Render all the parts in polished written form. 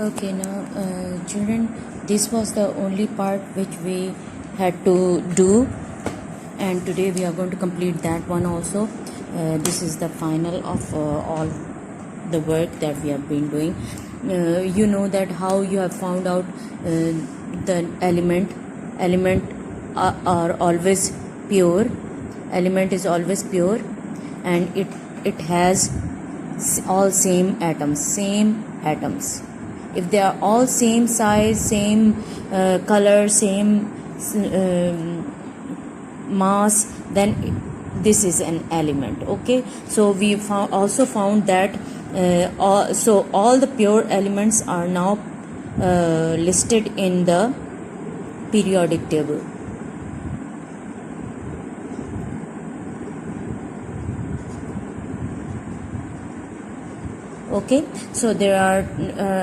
Okay, now, children, this was the only part which we had to do, and today we are going to complete that one also. This is the final of all the work that we have been doing. You know that how you have found out the element are always pure. Element is always pure, and it has all same atoms. If they are all same size, same color, same mass, then this is an element. Okay, so we also found that all the pure elements are now listed in the periodic table. Okay, so there are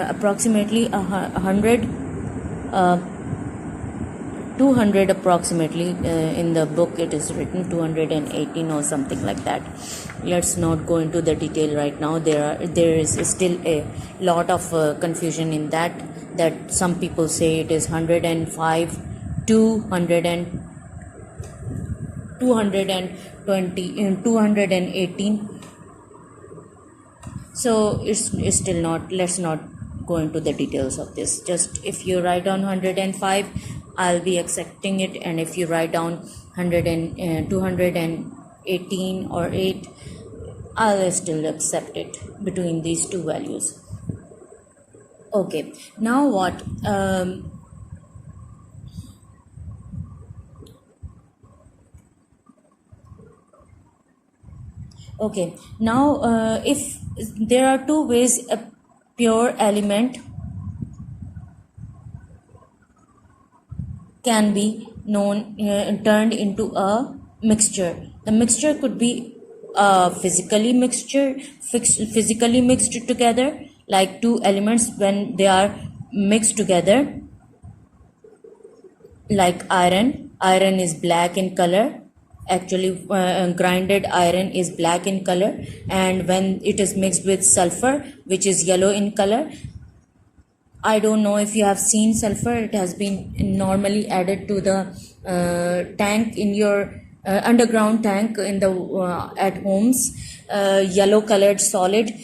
approximately 200 approximately. In the book it is written 218 or something like that. Let's not go into the detail right now. There is still a lot of confusion in that some people say it is 105, 200 and 220, 218. So it's still not, let's not go into the details of this. Just if you write down 105, I'll be accepting it, and if you write down 218 or 8, I'll still accept it between these two values. Okay, now what? Okay, now if there are two ways a pure element can be turned into a mixture. The mixture could be physically mixed together, like two elements when they are mixed together, like iron is black in color. Actually, grinded iron is black in color, and when it is mixed with sulfur, which is yellow in color. I don't know if you have seen sulfur. It has been normally added to the tank in your underground tank in the at homes, yellow colored solid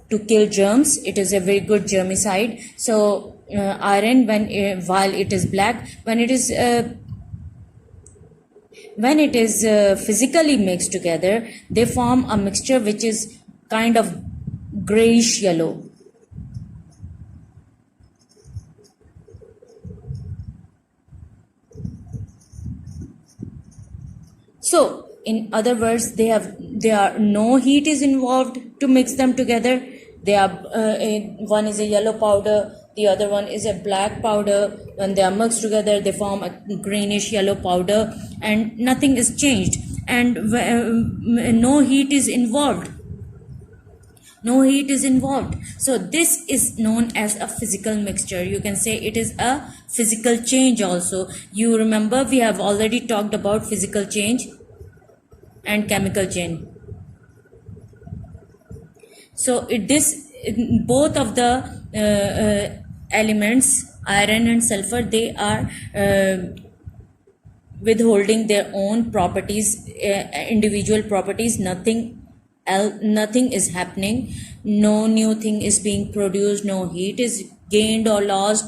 to kill germs. It is a very good germicide. So iron, while it is black, when it is physically mixed together, they form a mixture which is kind of grayish yellow. So in other words, no heat is involved to mix them together. They are one is a yellow powder, the other one is a black powder. When they are mixed together, they form a greenish yellow powder, and nothing is changed, and no heat is involved. So this is known as a physical mixture. You can say it is a physical change also. You remember we have already talked about physical change and chemical change. So both of the elements, iron and sulfur, they are withholding their own properties, individual properties. Nothing is happening. No new thing is being produced. No heat is gained or lost.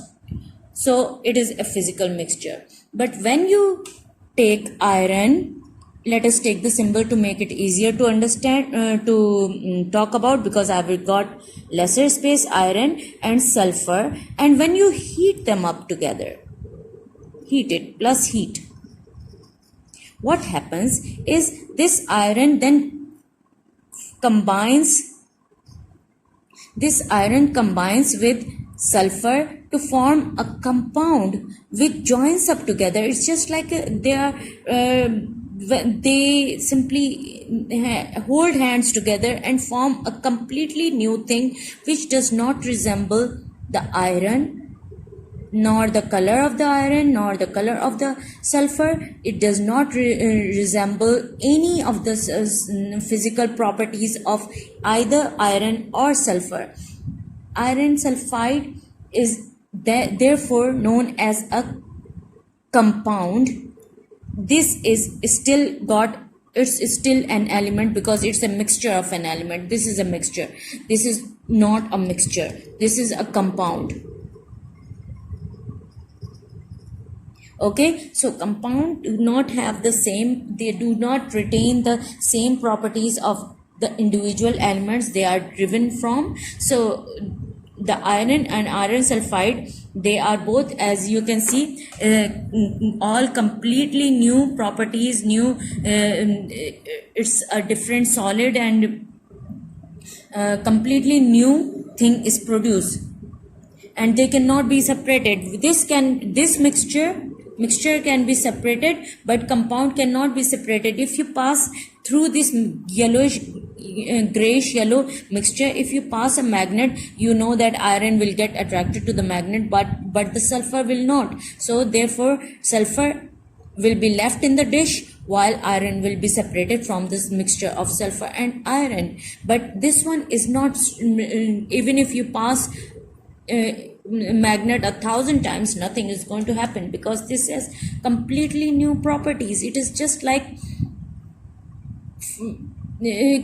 So it is a physical mixture. But when you take iron, let us take the symbol to make it easier to understand, to talk about, because I've got lesser space. Iron and sulfur, and when you heat them up together, heated plus heat, what happens is this iron then combines with sulfur to form a compound which joins up together. It's just like they simply hold hands together and form a completely new thing which does not resemble the iron, nor the color of the iron, nor the color of the sulfur. It does not resemble any of the physical properties of either iron or sulfur. Iron sulfide is therefore known as a compound. This is still got, it's still an element because it's a mixture of an element. This is a mixture, this is not a mixture, this is a compound. Okay, so compound do not have the same, they do not retain the same properties of the individual elements they are driven from. So the iron and iron sulfide, they are both, as you can see, all completely new properties, new, it's a different solid, and completely new thing is produced, and they cannot be separated. This mixture can be separated, but compound cannot be separated. If you pass through this yellowish, grayish yellow mixture, if you pass a magnet, you know that iron will get attracted to the magnet, but the sulfur will not. So therefore sulfur will be left in the dish, while iron will be separated from this mixture of sulfur and iron. But this one is not, even if you pass magnet 1,000 times, nothing is going to happen, because this has completely new properties. It is just like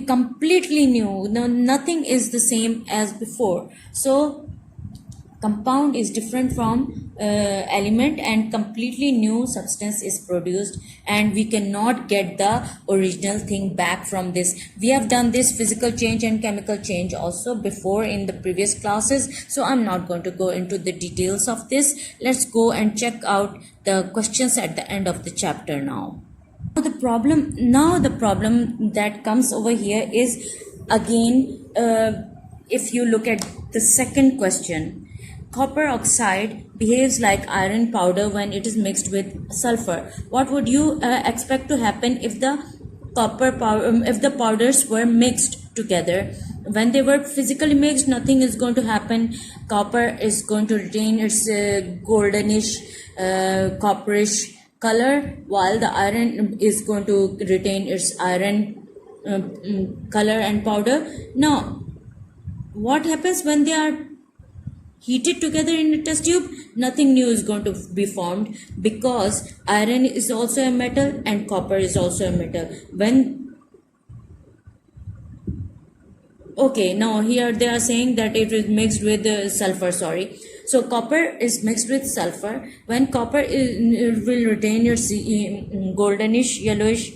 completely new. No, nothing is the same as before. So compound is different from element, and completely new substance is produced, and we cannot get the original thing back from this. We have done this physical change and chemical change also before in the previous classes, so I'm not going to go into the details of this. Let's go and check out the questions at the end of the chapter now. The problem that comes over here is, again, if you look at the second question, copper oxide behaves like iron powder when it is mixed with sulfur. What would you expect to happen if the if the powders were mixed together? When they were physically mixed, nothing is going to happen. Copper is going to retain its goldenish, copperish color, while the iron is going to retain its iron color and powder. Now, what happens when they are heated together in a test tube? Nothing new is going to be formed, because iron is also a metal and copper is also a metal. Okay, now here they are saying that it is mixed with sulfur, sorry. So copper is mixed with sulfur. When copper will retain your goldenish, yellowish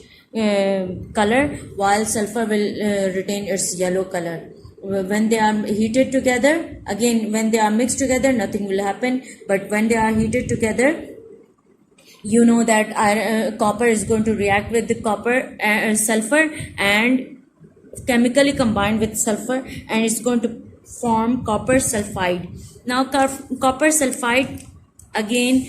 color, while sulfur will retain its yellow color. When they are heated together, again, when they are mixed together, nothing will happen. But when they are heated together, you know that copper is going to react with the sulfur, and chemically combined with sulfur, and it's going to form copper sulfide. Now copper sulfide, again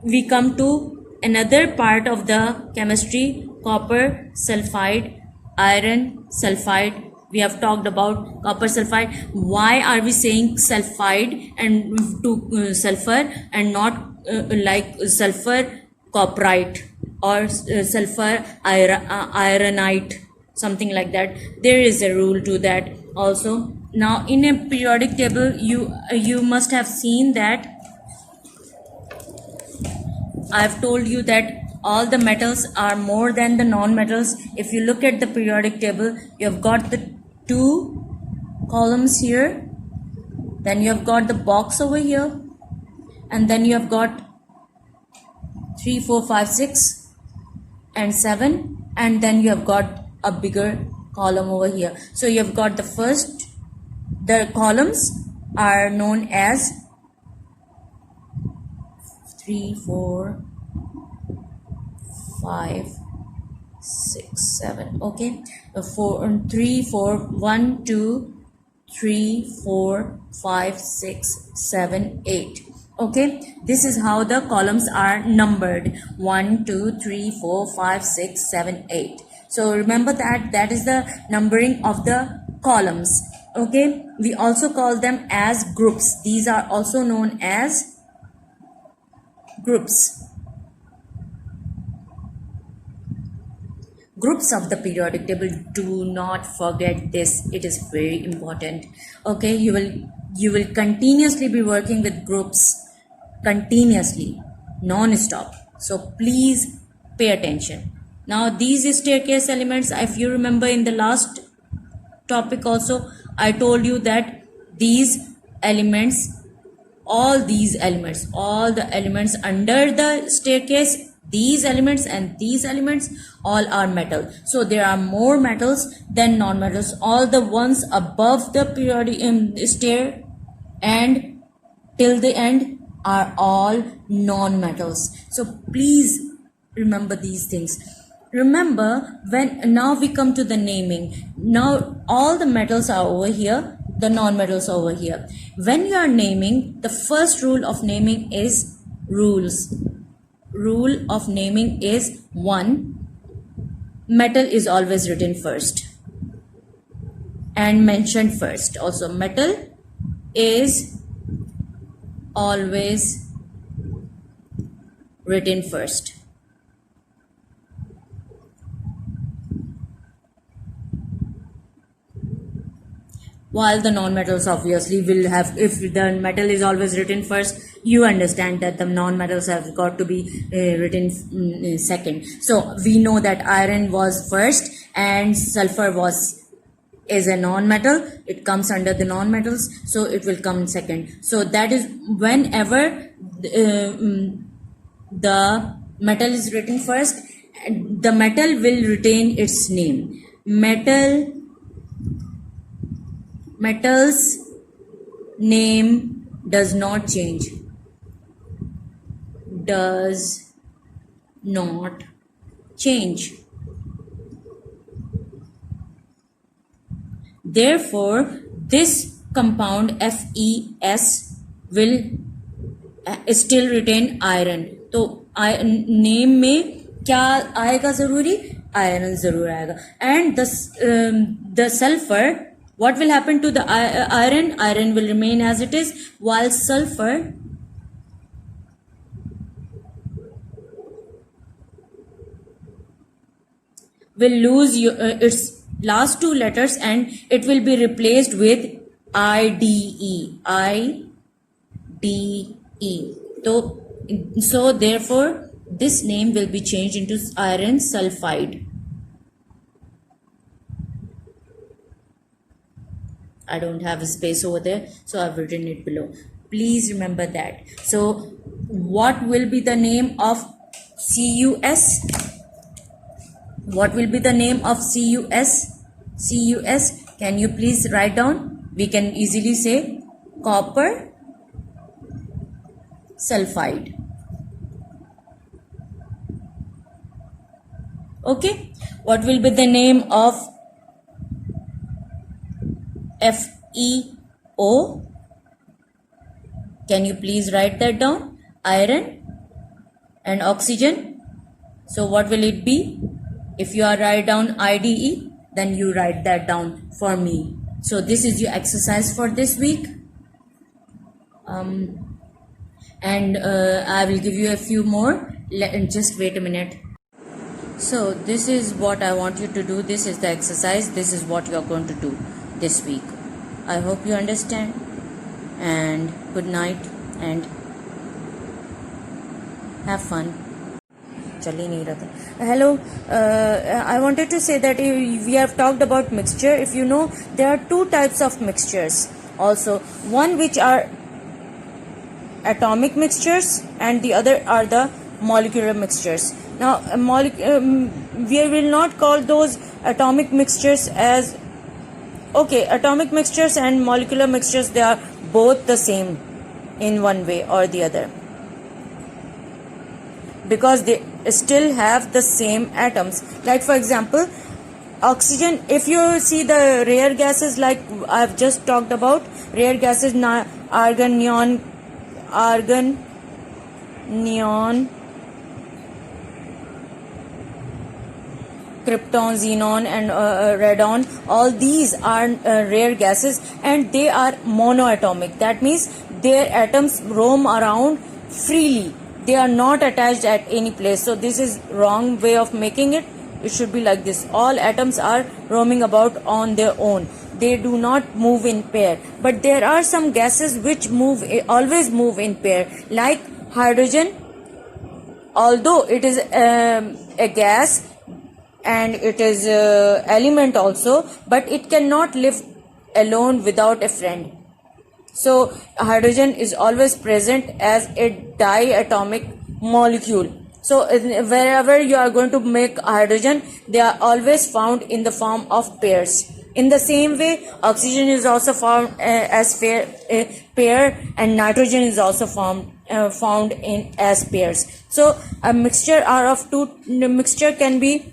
we come to another part of the chemistry, copper sulfide, iron sulfide. We have talked about copper sulfide. Why are we saying sulfide and to sulfur, and not like sulfur copperite or sulfur ironite, something like that? There is a rule to that also. Now in a periodic table, you must have seen that I've told you that all the metals are more than the non-metals. If you look at the periodic table, you have got the 2 columns here, then you have got the box over here, and then you have got 3, 4, 5, 6 and 7, and then you have got a bigger column over here. So you have got the columns are known as 3, 4, 5, 6, 7. Okay, 3, 4, 1, 2, 3, 4, 5, 6, 7, 8. Okay, this is how the columns are numbered: 1, 2, 3, 4, 5, 6, 7, 8. So remember that is the numbering of the columns. Okay, we also call them as groups. These are also known as groups. Groups of the periodic table. Do not forget this, it is very important. Okay, you will continuously be working with groups, continuously, non-stop. So please pay attention. Now these staircase elements, if you remember in the last topic also, I told you that these elements, all the elements under the staircase, these elements and these elements, all are metal. So there are more metals than non-metals. All the ones above the periodic stair and till the end are all non-metals. So please remember these things. Remember, when now we come to the naming. Now all the metals are over here, the non-metals over here. When you are naming, the first rule of naming is rule of naming is 1. Metal is always written first and mentioned first. Also, metal is always written first. While the non-metals obviously will have, if the metal is always written first, you understand that the non-metals have got to be written second. So we know that iron was first and sulfur is a non-metal. It comes under the non-metals, so it will come second. So that is whenever the metal is written first, the metal will retain its name. Metal's name does not change. Does not change. Therefore, this compound FeS will still retain iron. तो name में क्या आएगा जरूरी? Iron जरूर आएगा. And the sulfur, what will happen to the iron? Iron will remain as it is, while sulfur will lose its last two letters and it will be replaced with IDE. So therefore, this name will be changed into iron sulfide. I don't have a space over there, so I've written it below. Please remember that. So what will be the name of CuS? What will be the name of CuS? CuS, can you please write down? We can easily say copper sulfide. Okay. What will be the name of FeO? Can you please write that down? Iron and oxygen. So what will it be? If you are write down IDE, then you write that down for me. So this is your exercise for this week. And I will give you a few more. Just wait a minute. So this is what I want you to do. This is the exercise. This is what you are going to do this week. I hope you understand, and good night and have fun. Hello, I wanted to say that we have talked about mixture. If you know, there are two types of mixtures also. One which are atomic mixtures and the other are the molecular mixtures. Now we will not call those atomic mixtures as atomic mixtures and molecular mixtures, they are both the same in one way or the other, because they still have the same atoms. Like for example, oxygen, if you see the rare gases like I've just talked about, rare gases, argon, neon, krypton, xenon and radon, all these are rare gases and they are monoatomic. That means their atoms roam around freely. They are not attached at any place. So this is wrong way of making it. It should be like this. All atoms are roaming about on their own. they do not move in pair. But there are some gases which always move in pair, like hydrogen. Although it is a gas and it is element also, but it cannot live alone without a friend. So hydrogen is always present as a diatomic molecule. So wherever you are going to make hydrogen, they are always found in the form of pairs. In the same way, oxygen is also found as pair, and nitrogen is also found in as pairs. So a mixture can be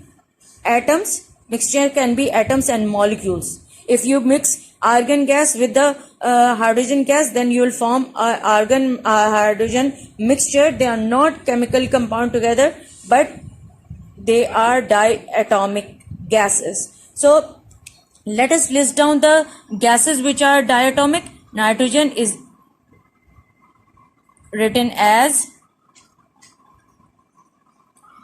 atoms. Mixture can be atoms and molecules. If you mix argon gas with the hydrogen gas, then you will form argon hydrogen mixture. They are not chemical compound together, but they are diatomic gases. So let us list down the gases which are diatomic. Nitrogen is written as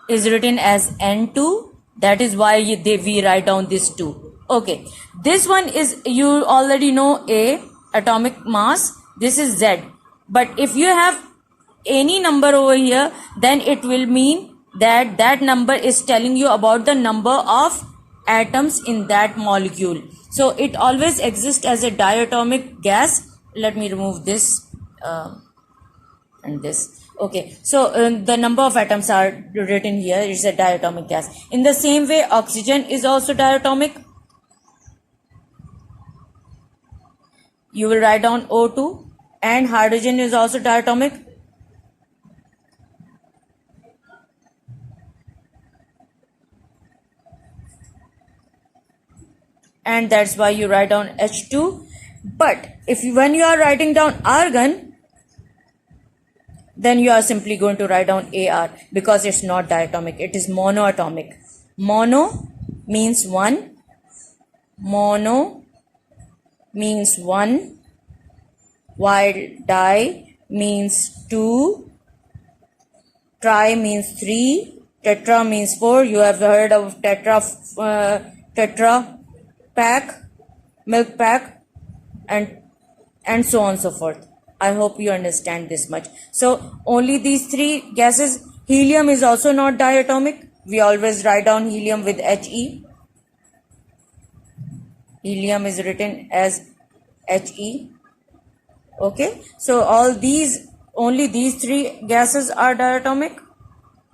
N2. That is why we write down this 2. Okay, this one is, you already know, A, atomic mass. This is Z. But if you have any number over here, then it will mean that that number is telling you about the number of atoms in that molecule. So it always exists as a diatomic gas. Let me remove this and this. Okay, so the number of atoms are written here. It's a diatomic gas. In the same way, oxygen is also diatomic. You will write down O2, and hydrogen is also diatomic. And that's why you write down H2. But when you are writing down argon, then you are simply going to write down AR, because it's not diatomic, it is monoatomic. Mono means one. Mono means one, while di means two, tri means three, tetra means four. You have heard of tetra pack, milk pack, and so on and so forth. I hope you understand this much. So only these three gases. Helium is also not diatomic. We always write down helium with He. Helium is written as He. Okay, so only these three gases are diatomic,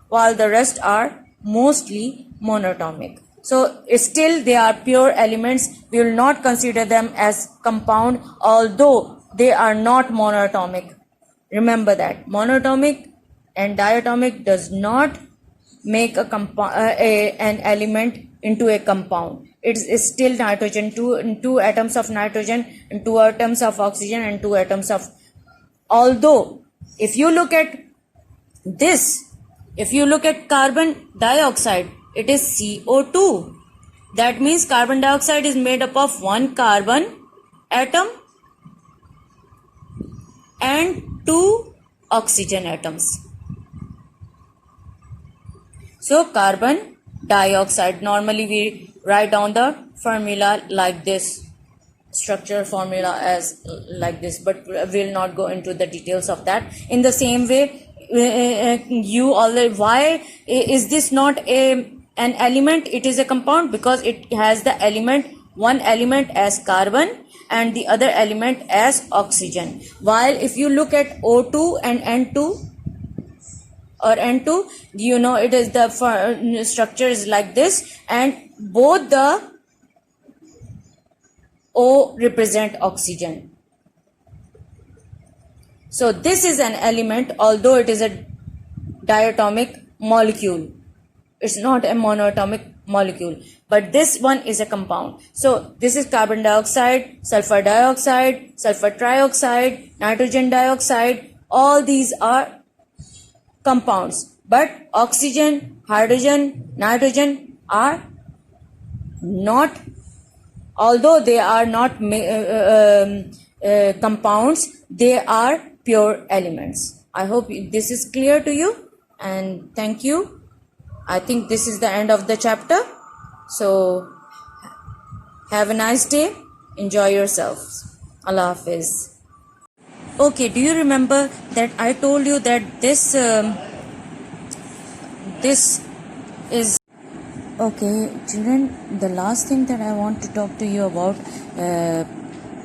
while the rest are mostly monatomic. So still they are pure elements. We will not consider them as compound, although they are not monatomic. Remember that monatomic and diatomic does not make an element into a compound. It is still nitrogen, two atoms of nitrogen, and 2 atoms of oxygen, and 2 atoms of. Although if you look at this, if you look at carbon dioxide, it is CO2. That means carbon dioxide is made up of 1 carbon atom and 2 oxygen atoms. So carbon dioxide, normally we write down the formula like this, structure formula as like this, but we will not go into the details of that. In the same way, why is this not an element? It is a compound because it has the one element as carbon and the other element as oxygen. While if you look at O2 and N2 or N2, you know it is the structure is like this, and both the O represent oxygen. So this is an element, although it is a diatomic molecule. It's not a monoatomic molecule, but this one is a compound. So this is carbon dioxide, sulfur dioxide, sulfur trioxide, nitrogen dioxide. All these are compounds, but oxygen, hydrogen, nitrogen are not, although they are not compounds, they are pure elements. I hope this is clear to you, and thank you. I think this is the end of the chapter. So have a nice day. Enjoy yourselves. Allah Hafiz. Okay, do you remember that I told you that this is okay, children? The last thing that I want to talk to you about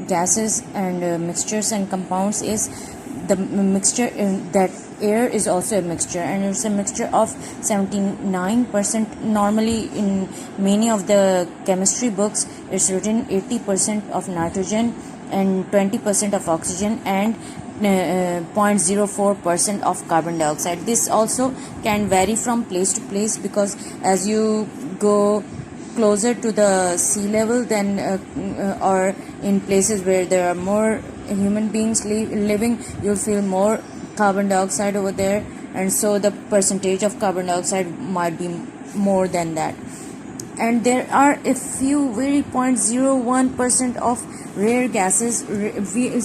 gases and mixtures and compounds is the mixture that air is also a mixture, and it's a mixture of 79%. Normally in many of the chemistry books it's written 80% of nitrogen and 20% of oxygen and 0.04% of carbon dioxide. This also can vary from place to place, because as you go closer to the sea level, then or in places where there are more human beings living, you'll feel more carbon dioxide over there, and so the percentage of carbon dioxide might be more than that. And there are a few very 0.01% of rare gases.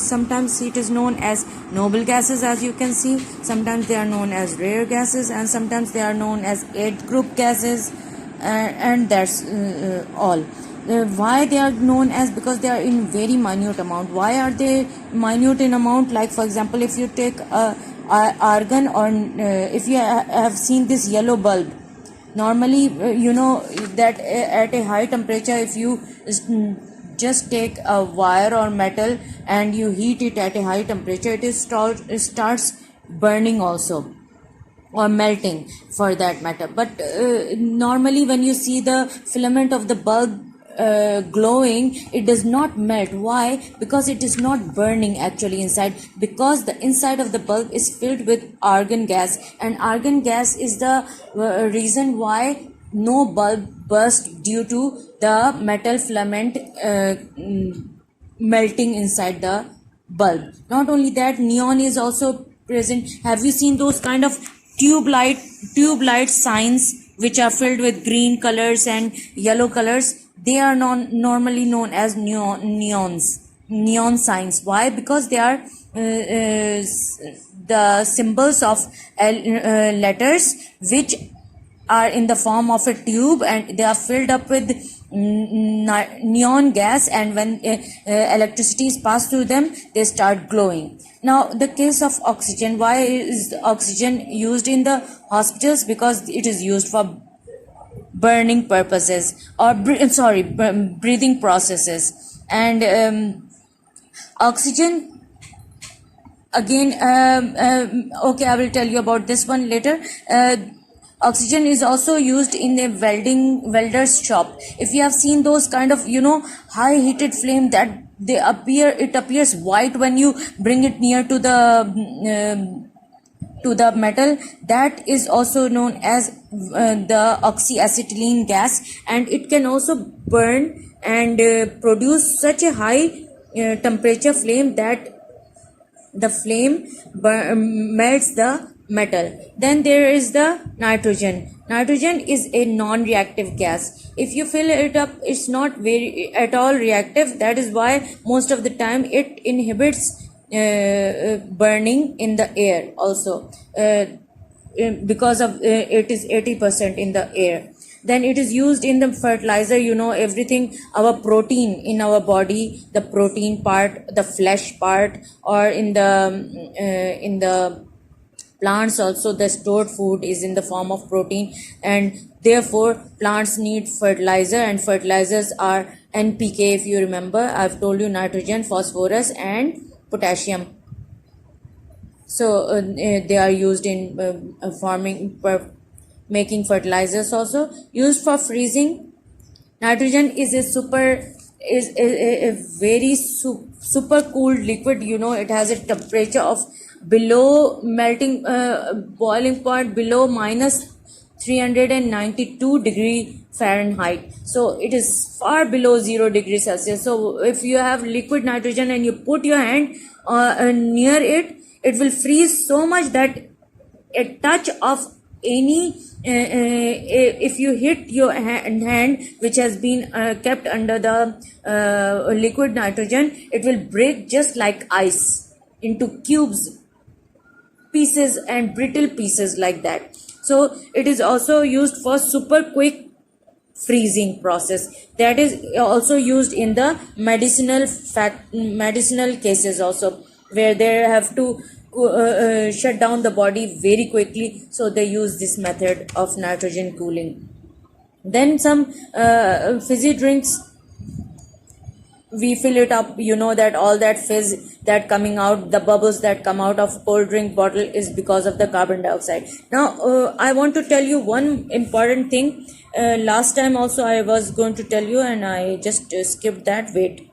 Sometimes it is known as noble gases, as you can see. Sometimes they are known as rare gases, and sometimes they are known as 8th group gases, and that's all. Why they are known as? Because they are in very minute amount. Why are they minute in amount? Like for example, if you take argon, or if you have seen this yellow bulb, normally you know that at a high temperature, if you just take a wire or metal and you heat it at a high temperature, it starts burning also, or melting for that matter. But normally when you see the filament of the bulb glowing, it does not melt. Why? Because it is not burning actually inside, because the inside of the bulb is filled with argon gas, and argon gas is the reason why no bulb burst, due to the metal filament melting inside the bulb. Not only that, neon is also present. Have you seen those kind of tube light signs which are filled with green colors and yellow colors? They are normally known as neon signs. Why? Because they are the symbols of letters which are in the form of a tube, and they are filled up with neon gas, and when electricity is passed through them, they start glowing. Now the case of oxygen, why is oxygen used in the hospitals? Because it is used for burning purposes, or breathing processes. And oxygen again, okay, I will tell you about this one later. Oxygen is also used in a welder's shop. If you have seen those kind of high heated flame that it appears white when you bring it near to the metal, that is also known as the oxyacetylene gas, and it can also burn and produce such a high temperature flame that the flame melts the metal. Then there is the nitrogen. Nitrogen is a non-reactive gas. If you fill it up, it's not very at all reactive. That is why most of the time it inhibits burning in the air also, because of it is 80% in the air. Then it is used in the fertilizer. Everything, our protein in our body, the protein part, the flesh part, or in the plants also, the stored food is in the form of protein, and therefore plants need fertilizer, and fertilizers are NPK. If you remember, I've told you nitrogen, phosphorus and potassium. So they are used in making fertilizers, also used for freezing. Nitrogen is a very super cooled liquid. It has a temperature of below melting boiling point below minus 392 degree Fahrenheit. So it is far below 0 degree Celsius. So if you have liquid nitrogen and you put your hand near it, it will freeze so much that a touch of any if you hit your hand which has been kept under the liquid nitrogen, it will break just like ice into cubes, pieces, and brittle pieces like that. So it is also used for super quick freezing process. That is also used in the medicinal cases also, where they have to shut down the body very quickly, so they use this method of nitrogen cooling. Then some fizzy drinks, we fill it up, you know that all that fizz that coming out, the bubbles that come out of cold drink bottle is because of the carbon dioxide. Now I want to tell you one important thing. Last time also I was going to tell you, and I just skipped that. Wait,